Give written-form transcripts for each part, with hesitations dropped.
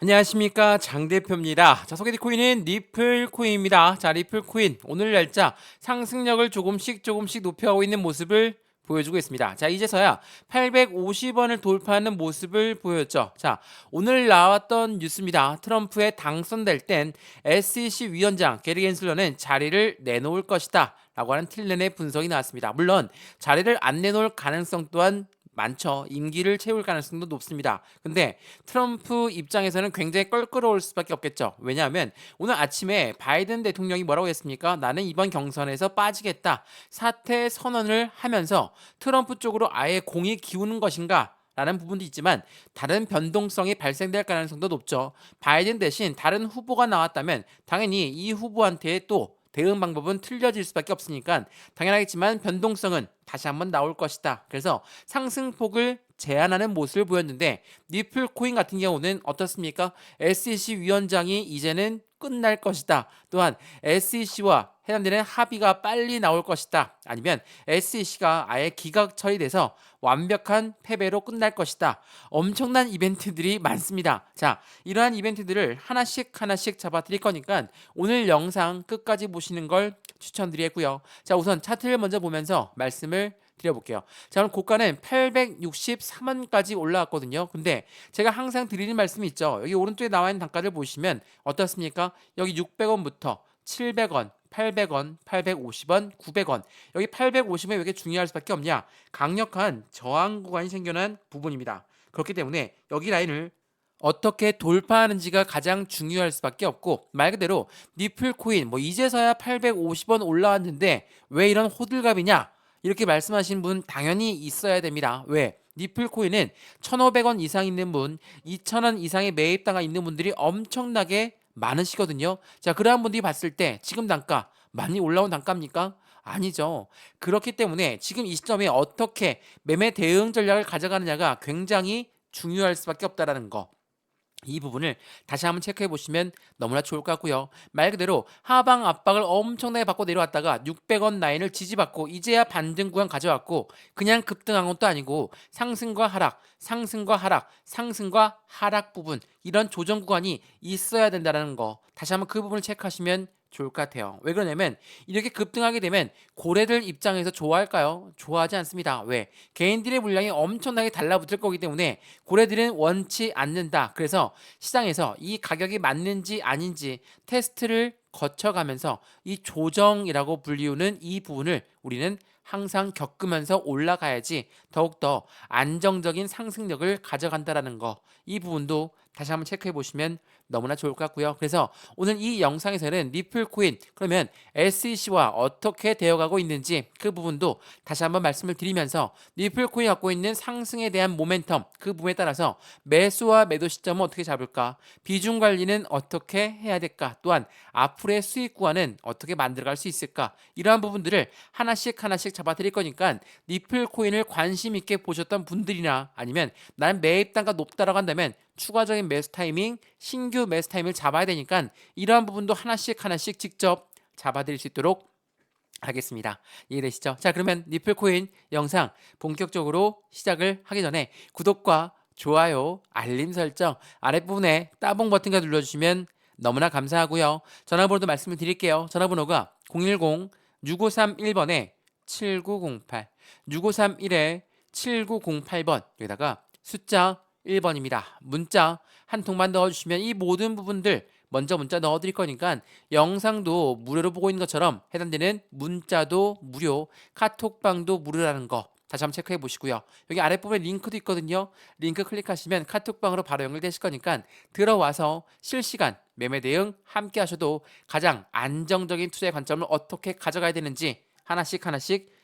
안녕하십니까, 장 대표입니다. 자, 소개드 코인은 리플 코인입니다. 자, 리플 코인 오늘 날짜 상승력을 조금씩 높여가고 있는 모습을 보여주고 있습니다. 자, 이제서야 850원을 돌파하는 모습을 보였죠. 자, 오늘 나왔던 뉴스입니다. 트럼프에 당선될 땐 SEC 위원장 게리 겐슬러는 자리를 내놓을 것이다 라고 하는 틸렌의 분석이 나왔습니다. 물론 자리를 안 내놓을 가능성 또한 많죠. 임기를 채울 가능성도 높습니다. 근데 트럼프 입장에서는 굉장히 껄끄러울 수밖에 없겠죠. 왜냐하면 오늘 아침에 바이든 대통령이 뭐라고 했습니까? 나는 이번 경선에서 빠지겠다. 사퇴 선언을 하면서 트럼프 쪽으로 아예 공이 기우는 것인가? 라는 부분도 있지만 다른 변동성이 발생될 가능성도 높죠. 바이든 대신 다른 후보가 나왔다면 당연히 이 후보한테 또 대응 방법은 틀려질 수밖에 없으니까 당연하겠지만 변동성은 다시 한번 나올 것이다. 그래서 상승폭을 제한하는 모습을 보였는데 리플 코인 같은 경우는 어떻습니까? SEC 위원장이 이제는 끝날 것이다. 또한 SEC와 해당되는 합의가 빨리 나올 것이다. 아니면 SEC가 아예 기각 처리돼서 완벽한 패배로 끝날 것이다. 엄청난 이벤트들이 많습니다. 자, 이러한 이벤트들을 하나씩 잡아드릴 거니까 오늘 영상 끝까지 보시는 걸 추천드리겠고요. 자, 우선 차트를 먼저 보면서 말씀을 드려볼게요. 자, 그럼 고가는 863원까지 올라왔거든요. 근데 제가 항상 드리는 말씀이 있죠. 여기 오른쪽에 나와 있는 단가를 보시면 어떻습니까? 여기 600원부터 700원, 800원, 850원, 900원. 여기 850원 왜 이렇게 중요할 수밖에 없냐? 강력한 저항 구간이 생겨난 부분입니다. 그렇기 때문에 여기 라인을 어떻게 돌파하는지가 가장 중요할 수밖에 없고 말 그대로 니플 코인 뭐 이제서야 850원 올라왔는데 왜 이런 호들갑이냐? 이렇게 말씀하신 분 당연히 있어야 됩니다. 왜? 니플 코인은 1,500원 이상 있는 분, 2,000원 이상의 매입당가 있는 분들이 엄청나게 많으시거든요. 자, 그러한 분들이 봤을 때 지금 단가 많이 올라온 단가입니까? 아니죠. 그렇기 때문에 지금 이 시점에 어떻게 매매 대응 전략을 가져가느냐가 굉장히 중요할 수밖에 없다라는 거. 이 부분을 다시 한번 체크해 보시면 너무나 좋을 것 같고요. 말 그대로 하방 압박을 엄청나게 받고 내려왔다가 600원 라인을 지지받고 이제야 반등 구간 가져왔고 그냥 급등한 것도 아니고 상승과 하락, 상승과 하락, 상승과 하락 부분 이런 조정 구간이 있어야 된다는 거 다시 한번 그 부분을 체크하시면 좋을 것 같아요. 왜 그러냐면 이렇게 급등하게 되면 고래들 입장에서 좋아할까요? 좋아하지 않습니다. 왜? 개인들의 물량이 엄청나게 달라붙을 거기 때문에 고래들은 원치 않는다. 그래서 시장에서 이 가격이 맞는지 아닌지 테스트를 거쳐가면서 이 조정이라고 불리우는 이 부분을 우리는 항상 겪으면서 올라가야지 더욱더 안정적인 상승력을 가져간다라는 거. 이 부분도 다시 한번 체크해 보시면 너무나 좋을 것 같고요. 그래서 오늘 이 영상에서는 리플 코인 그러면 SEC와 어떻게 되어가고 있는지 그 부분도 다시 한번 말씀을 드리면서 리플 코인이 갖고 있는 상승에 대한 모멘텀 그 부분에 따라서 매수와 매도 시점은 어떻게 잡을까? 비중 관리는 어떻게 해야 될까? 또한 앞으로의 수익 구간은 어떻게 만들어갈 수 있을까? 이러한 부분들을 하나씩 잡아드릴 거니까 리플 코인을 관심 있게 보셨던 분들이나 아니면 나는 매입 단가 높다라고 한다면 추가적인 매수 타이밍, 신규 매수 타이밍을 잡아야 되니까 이러한 부분도 하나씩 직접 잡아드릴 수 있도록 하겠습니다. 이해되시죠? 자, 그러면 리플코인 영상 본격적으로 시작을 하기 전에 구독과 좋아요, 알림 설정 아랫부분에 따봉 버튼과 눌러주시면 너무나 감사하고요. 전화번호도 말씀을 드릴게요. 전화번호가 010-6531번에 7908 6531에 7908번 여기다가 숫자 1번입니다. 문자 한 통만 넣어주시면 이 모든 부분들 먼저 문자 넣어드릴 거니까 영상도 무료로 보고 있는 것처럼 해당되는 문자도 무료, 카톡방도 무료라는 거 다시 한번 체크해 보시고요. 여기 아랫부분에 링크도 있거든요. 링크 클릭하시면 카톡방으로 바로 연결되실 거니까 들어와서 실시간 매매 대응 함께 하셔도 가장 안정적인 투자의 관점을 어떻게 가져가야 되는지 하나씩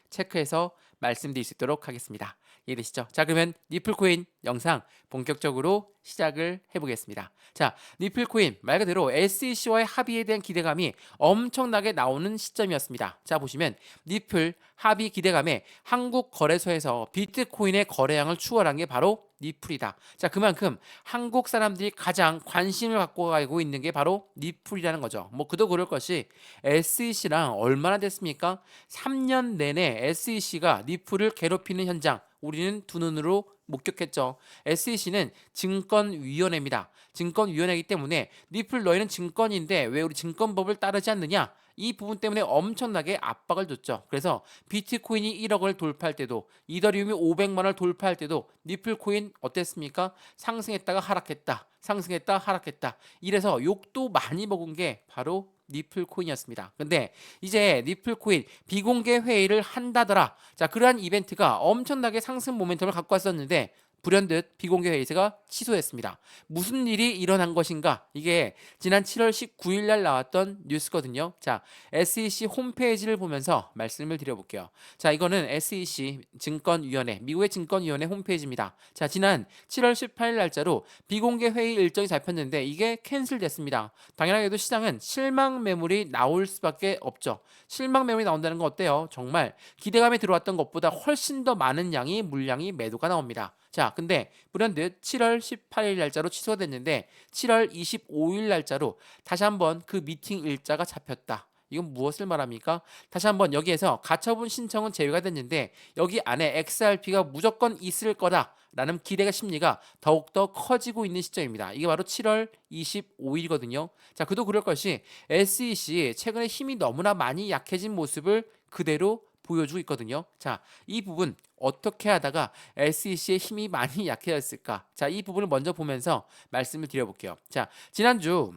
체크해서 말씀드릴 수 있도록 하겠습니다. 이해되시죠? 자, 그러면 리플코인 영상 본격적으로 시작을 해보겠습니다. 자, 리플코인 말 그대로 SEC와의 합의에 대한 기대감이 엄청나게 나오는 시점이었습니다. 자, 보시면 리플 합의 기대감에 한국 거래소에서 비트코인의 거래량을 추월한 게 바로 리플이다. 자, 그만큼 한국 사람들이 가장 관심을 갖고 가고 있는 게 바로 리플이라는 거죠. 뭐 그도 그럴 것이 SEC랑 얼마나 됐습니까? 3년 내내 SEC가 리플을 괴롭히는 현장 우리는 두 눈으로 목격했죠. SEC는 증권위원회입니다. 증권위원회이기 때문에 니플 너희는 증권인데 왜 우리 증권법을 따르지 않느냐? 이 부분 때문에 엄청나게 압박을 줬죠. 그래서 비트코인이 1억을 돌파할 때도 이더리움이 500만 원을 돌파할 때도 니플 코인 어땠습니까? 상승했다가 하락했다. 상승했다 하락했다. 이래서 욕도 많이 먹은 게 바로 니플 코인이었습니다. 근데 이제 니플 코인 비공개 회의를 한다더라. 자, 그러한 이벤트가 엄청나게 상승 모멘텀을 갖고 왔었는데 불현듯 비공개 회의가 취소했습니다. 무슨 일이 일어난 것인가? 이게 지난 7월 19일 날 나왔던 뉴스거든요. 자, SEC 홈페이지를 보면서 말씀을 드려볼게요. 자, 이거는 SEC 증권위원회, 미국의 증권위원회 홈페이지입니다. 자, 지난 7월 18일 날짜로 비공개 회의 일정이 잡혔는데 이게 캔슬됐습니다. 당연하게도 시장은 실망 매물이 나올 수밖에 없죠. 실망 매물이 나온다는 건 어때요? 정말 기대감이 들어왔던 것보다 훨씬 더 많은 양이 물량이 매도가 나옵니다. 자, 근데 불현듯 7월 18일 날짜로 취소가 됐는데 7월 25일 날짜로 다시 한번 그 미팅 일자가 잡혔다. 이건 무엇을 말합니까? 다시 한번 여기에서 가처분 신청은 제외가 됐는데 여기 안에 XRP가 무조건 있을 거다라는 기대가 심리가 더욱더 커지고 있는 시점입니다. 이게 바로 7월 25일이거든요. 자, 그도 그럴 것이 SEC 최근에 힘이 너무나 많이 약해진 모습을 그대로 보여주고 있거든요. 자, 이 부분 어떻게 하다가 SEC의 힘이 많이 약해졌을까? 자, 이 부분을 먼저 보면서 말씀을 드려볼게요. 자, 지난주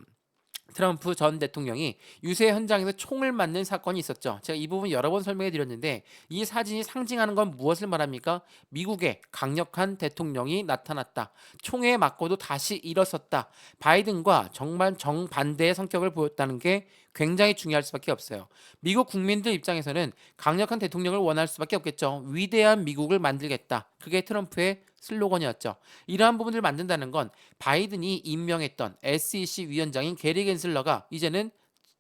트럼프 전 대통령이 유세 현장에서 총을 맞는 사건이 있었죠. 제가 이 부분 여러 번 설명해 드렸는데 이 사진이 상징하는 건 무엇을 말합니까? 미국의 강력한 대통령이 나타났다. 총에 맞고도 다시 일어섰다. 바이든과 정말 정반대의 성격을 보였다는 게 굉장히 중요할 수밖에 없어요. 미국 국민들 입장에서는 강력한 대통령을 원할 수밖에 없겠죠. 위대한 미국을 만들겠다. 그게 트럼프의 슬로건이었죠. 이러한 부분들을 만든다는 건 바이든이 임명했던 SEC 위원장인 게리 겐슬러가 이제는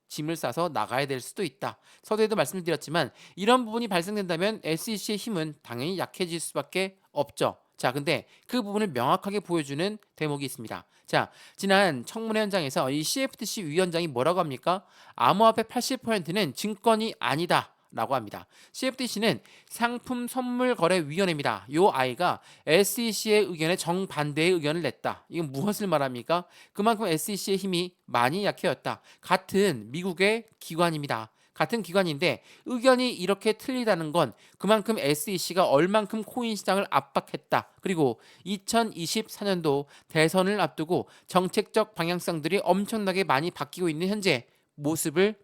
짐을 싸서 나가야 될 수도 있다. 서두에도 말씀드렸지만 이런 부분이 발생된다면 SEC의 힘은 당연히 약해질 수밖에 없죠. 자, 근데 그 부분을 명확하게 보여주는 대목이 있습니다. 자, 지난 청문회 현장에서 이 CFTC 위원장이 뭐라고 합니까? 암호화폐 80%는 증권이 아니다. 라고 합니다. CFTC는 상품 선물 거래 위원회입니다. 요 아이가 SEC의 의견에 정반대의 의견을 냈다. 이건 무엇을 말합니까? 그만큼 SEC의 힘이 많이 약해졌다. 같은 미국의 기관입니다. 같은 기관인데 의견이 이렇게 틀리다는 건 그만큼 SEC가 얼만큼 코인 시장을 압박했다. 그리고 2024년도 대선을 앞두고 정책적 방향성들이 엄청나게 많이 바뀌고 있는 현재 모습을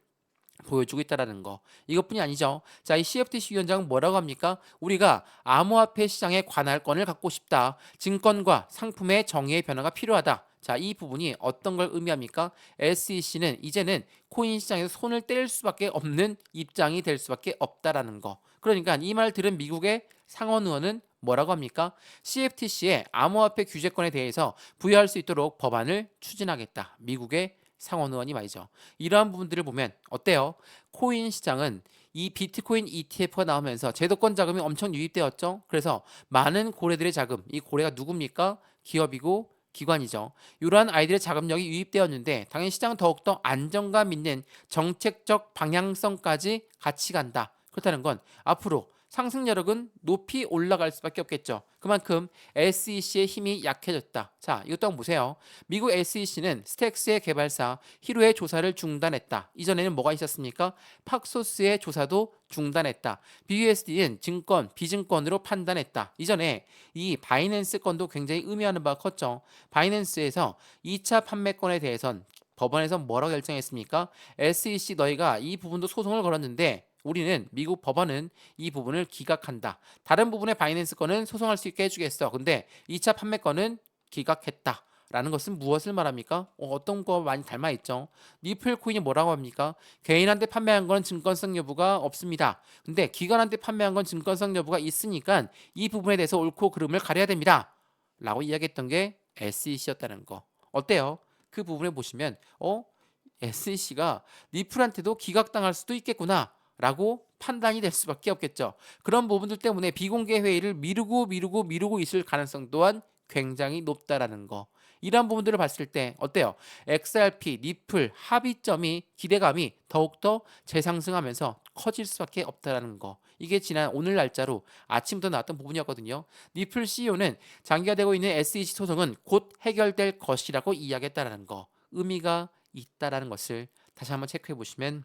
보여주고 있다는 거. 이것뿐이 아니죠. 자, 이 CFTC 위원장은 뭐라고 합니까? 우리가 암호화폐 시장의 관할권을 갖고 싶다. 증권과 상품의 정의의 변화가 필요하다. 자, 이 부분이 어떤 걸 의미합니까? SEC는 이제는 코인 시장에서 손을 뗄 수밖에 없는 입장이 될 수밖에 없다라는 거. 그러니까 이 말 들은 미국의 상원 의원은 뭐라고 합니까? CFTC의 암호화폐 규제권에 대해서 부여할 수 있도록 법안을 추진하겠다. 미국의 상원 의원이 말이죠. 이러한 부분들을 보면 어때요? 코인 시장은 이 비트코인 ETF가 나오면서 제도권 자금이 엄청 유입되었죠. 그래서 많은 고래들의 자금, 이 고래가 누굽니까? 기업이고 기관이죠. 이러한 아이들의 자금력이 유입되었는데 당연히 시장은 더욱더 안정감 있는 정책적 방향성까지 같이 간다. 그렇다는 건 앞으로 상승 여력은 높이 올라갈 수밖에 없겠죠. 그만큼 SEC의 힘이 약해졌다. 자, 이것 또한 보세요. 미국 SEC는 스택스의 개발사 히로의 조사를 중단했다. 이전에는 뭐가 있었습니까? 팍소스의 조사도 중단했다. BUSD는 증권, 비증권으로 판단했다. 이전에 이 바이낸스 건도 굉장히 의미하는 바가 컸죠. 바이낸스에서 2차 판매권에 대해선 법원에서 뭐라고 결정했습니까? SEC 너희가 이 부분도 소송을 걸었는데 우리는 미국 법원은 이 부분을 기각한다. 다른 부분의 바이낸스 건은 소송할 수 있게 해주겠어. 근데 2차 판매권은 기각했다. 라는 것은 무엇을 말합니까? 어떤 거 많이 닮아있죠. 니플 코인이 뭐라고 합니까? 개인한테 판매한 건 증권성 여부가 없습니다. 근데 기관한테 판매한 건 증권성 여부가 있으니까 이 부분에 대해서 옳고 그름을 가려야 됩니다. 라고 이야기했던 게 SEC였다는 거. 어때요? 그 부분에 보시면 SEC가 니플한테도 기각당할 수도 있겠구나. 라고 판단이 될 수밖에 없겠죠. 그런 부분들 때문에 비공개 회의를 미루고 있을 가능성 또한 굉장히 높다라는 거. 이러한 부분들을 봤을 때 어때요? XRP, 니플 합의점이 기대감이 더욱더 재상승하면서 커질 수밖에 없다라는 거. 이게 지난 오늘 날짜로 아침부터 나왔던 부분이었거든요. 니플 CEO는 장기화 되고 있는 SEC 소송은 곧 해결될 것이라고 이야기했다라는 거. 의미가 있다라는 것을 다시 한번 체크해 보시면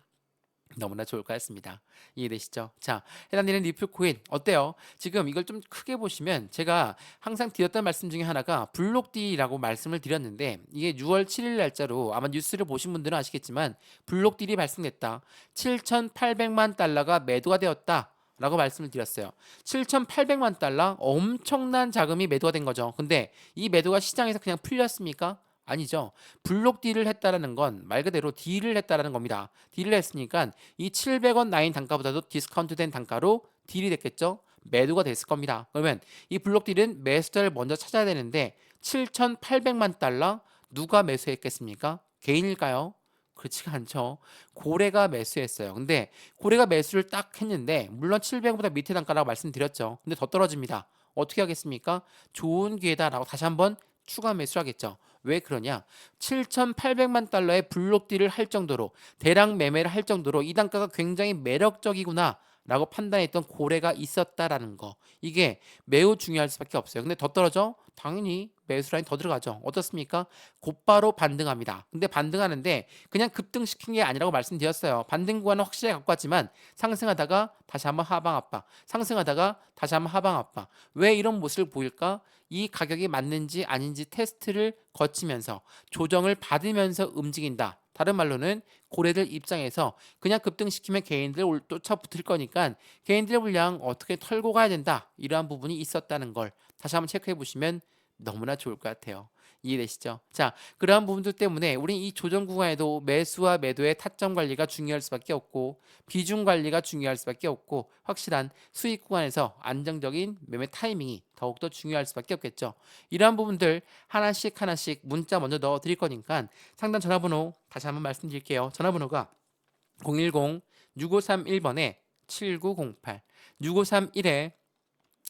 너무나 좋을 것 같습니다. 이해되시죠? 자, 해당되는 리플 코인 어때요? 지금 이걸 좀 크게 보시면 제가 항상 드렸던 말씀 중에 하나가 블록딜이라고 말씀을 드렸는데 이게 6월 7일 날짜로 아마 뉴스를 보신 분들은 아시겠지만 블록딜이 발생됐다. 7,800만 달러가 매도가 되었다. 라고 말씀을 드렸어요. 7,800만 달러 엄청난 자금이 매도가 된 거죠. 근데 이 매도가 시장에서 그냥 풀렸습니까? 아니죠. 블록 딜을 했다라는 건 말 그대로 딜을 했다라는 겁니다. 딜을 했으니까 이 700원 라인 단가보다도 디스카운트 된 단가로 딜이 됐겠죠. 매도가 됐을 겁니다. 그러면 이 블록 딜은 매수자를 먼저 찾아야 되는데 7,800만 달러 누가 매수했겠습니까? 개인일까요? 그렇지가 않죠. 고래가 매수했어요. 근데 고래가 매수를 딱 했는데 물론 700원보다 밑에 단가라고 말씀드렸죠. 근데 더 떨어집니다. 어떻게 하겠습니까? 좋은 기회다라고 다시 한번 추가 매수하겠죠. 왜 그러냐? 7,800만 달러의 블록 딜을 할 정도로 대량 매매를 할 정도로 이 단가가 굉장히 매력적이구나 라고 판단했던 고래가 있었다라는 거. 이게 매우 중요할 수밖에 없어요. 근데 더 떨어져? 당연히 매수 라인 더 들어가죠. 어떻습니까? 곧바로 반등합니다. 근데 반등하는데 그냥 급등시킨 게 아니라고 말씀드렸어요. 반등 구간은 확실히 갖고 왔지만 상승하다가 다시 한번 하방 압박, 상승하다가 다시 한번 하방 압박. 왜 이런 모습을 보일까? 이 가격이 맞는지 아닌지 테스트를 거치면서 조정을 받으면서 움직인다. 다른 말로는 고래들 입장에서 그냥 급등시키면 개인들 쫓아붙을 거니까 개인들의 물량 어떻게 털고 가야 된다. 이러한 부분이 있었다는 걸 다시 한번 체크해 보시면 너무나 좋을 것 같아요. 이해되시죠? 자, 그러한 부분들 때문에 우리 이 조정 구간에도 매수와 매도의 타점 관리가 중요할 수밖에 없고 비중 관리가 중요할 수밖에 없고 확실한 수익 구간에서 안정적인 매매 타이밍이 더욱더 중요할 수밖에 없겠죠. 이러한 부분들 하나씩 하나씩 문자 먼저 넣어 드릴 거니까 상담 전화번호 다시 한번 말씀드릴게요. 전화번호가 010-6531번에 7908 6531에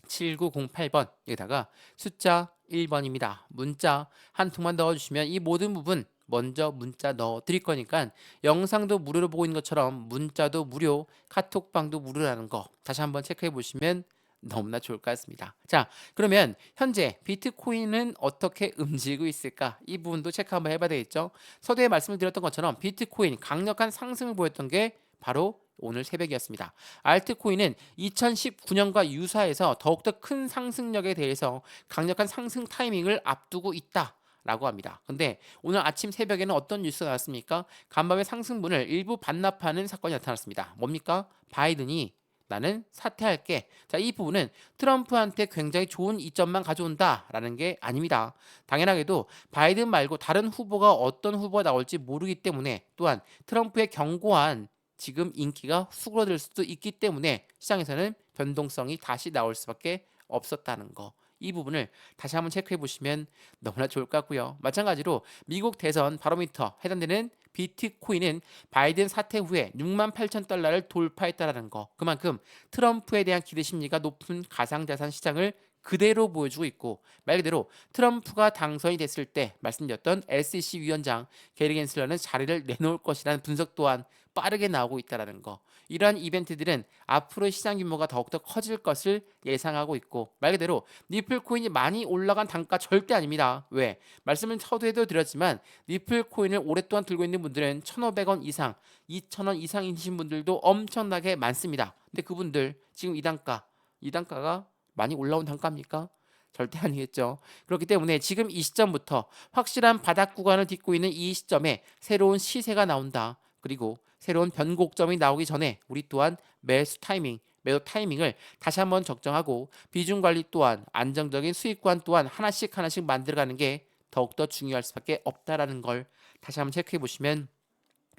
7908번 여기다가 숫자 1번입니다. 문자 한 통만 넣어주시면 이 모든 부분 먼저 문자 넣어 드릴 거니까 영상도 무료로 보고 있는 것처럼 문자도 무료, 카톡방도 무료라는 거 다시 한번 체크해 보시면 너무나 좋을 것 같습니다. 자, 그러면 현재 비트코인은 어떻게 움직이고 있을까? 이 부분도 체크 한번 해봐야 되겠죠. 서두에 말씀을 드렸던 것처럼 비트코인 강력한 상승을 보였던 게 바로 오늘 새벽이었습니다. 알트코인은 2019년과 유사해서 더욱더 큰 상승력에 대해서 강력한 상승 타이밍을 앞두고 있다. 라고 합니다. 근데 오늘 아침 새벽에는 어떤 뉴스가 나왔습니까? 간밤에 상승분을 일부 반납하는 사건이 나타났습니다. 뭡니까? 바이든이 나는 사퇴할게. 자, 이 부분은 트럼프한테 굉장히 좋은 이점만 가져온다라는 게 아닙니다. 당연하게도 바이든 말고 다른 후보가 어떤 후보가 나올지 모르기 때문에 또한 트럼프의 견고한 지금 인기가 수그러들 수도 있기 때문에 시장에서는 변동성이 다시 나올 수밖에 없었다는 거. 이 부분을 다시 한번 체크해 보시면 너무나 좋을 것 같고요. 마찬가지로 미국 대선 바로미터 해당되는 비트코인은 바이든 사퇴 후에 68,000달러를 돌파했다라는 거. 그만큼 트럼프에 대한 기대 심리가 높은 가상자산 시장을 그대로 보여주고 있고 말 그대로 트럼프가 당선이 됐을 때 말씀드렸던 SEC 위원장 게리 겐슬러는 자리를 내놓을 것이라는 분석 또한 빠르게 나오고 있다는 거. 이러한 이벤트들은 앞으로 시장 규모가 더욱더 커질 것을 예상하고 있고 말 그대로 니플 코인이 많이 올라간 단가 절대 아닙니다. 왜? 말씀을 서두에도 드렸지만 니플 코인을 오랫동안 들고 있는 분들은 1,500원 이상, 2,000원 이상이신 분들도 엄청나게 많습니다. 근데 그분들 지금 이 단가가 많이 올라온 단가입니까? 절대 아니겠죠. 그렇기 때문에 지금 이 시점부터 확실한 바닥 구간을 딛고 있는 이 시점에 새로운 시세가 나온다. 그리고 새로운 변곡점이 나오기 전에 우리 또한 매수 타이밍, 매도 타이밍을 다시 한번 적정하고 비중 관리 또한 안정적인 수익 구간 또한 하나씩 만들어가는 게 더욱더 중요할 수밖에 없다라는 걸 다시 한번 체크해 보시면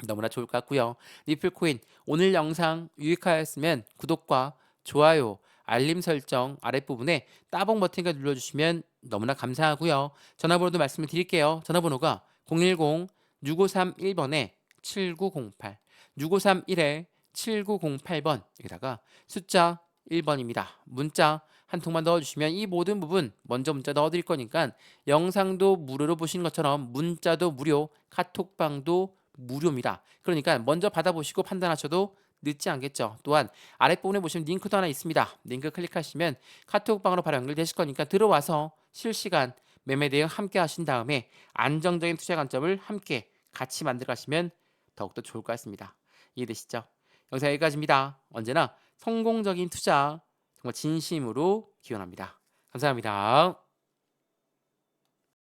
너무나 좋을 것 같고요. 리플코인 오늘 영상 유익하였으면 구독과 좋아요, 알림 설정 아랫부분에 따봉 버튼을 눌러주시면 너무나 감사하고요. 전화번호도 말씀을 드릴게요. 전화번호가 010-6531번에 7908 6531에 7908번 여기다가 숫자 1번입니다. 문자 한 통만 넣어주시면 이 모든 부분 먼저 문자 넣어드릴 거니까 영상도 무료로 보시는 것처럼 문자도 무료, 카톡방도 무료입니다. 그러니까 먼저 받아보시고 판단하셔도 늦지 않겠죠. 또한 아랫부분에 보시면 링크도 하나 있습니다. 링크 클릭하시면 카톡방으로 바로 연결되실 거니까 들어와서 실시간 매매 대응 함께 하신 다음에 안정적인 투자 관점을 함께 같이 만들어 가시면 더욱더 좋을 것 같습니다. 이해되시죠? 영상 여기까지입니다. 언제나 성공적인 투자 정말 진심으로 기원합니다. 감사합니다.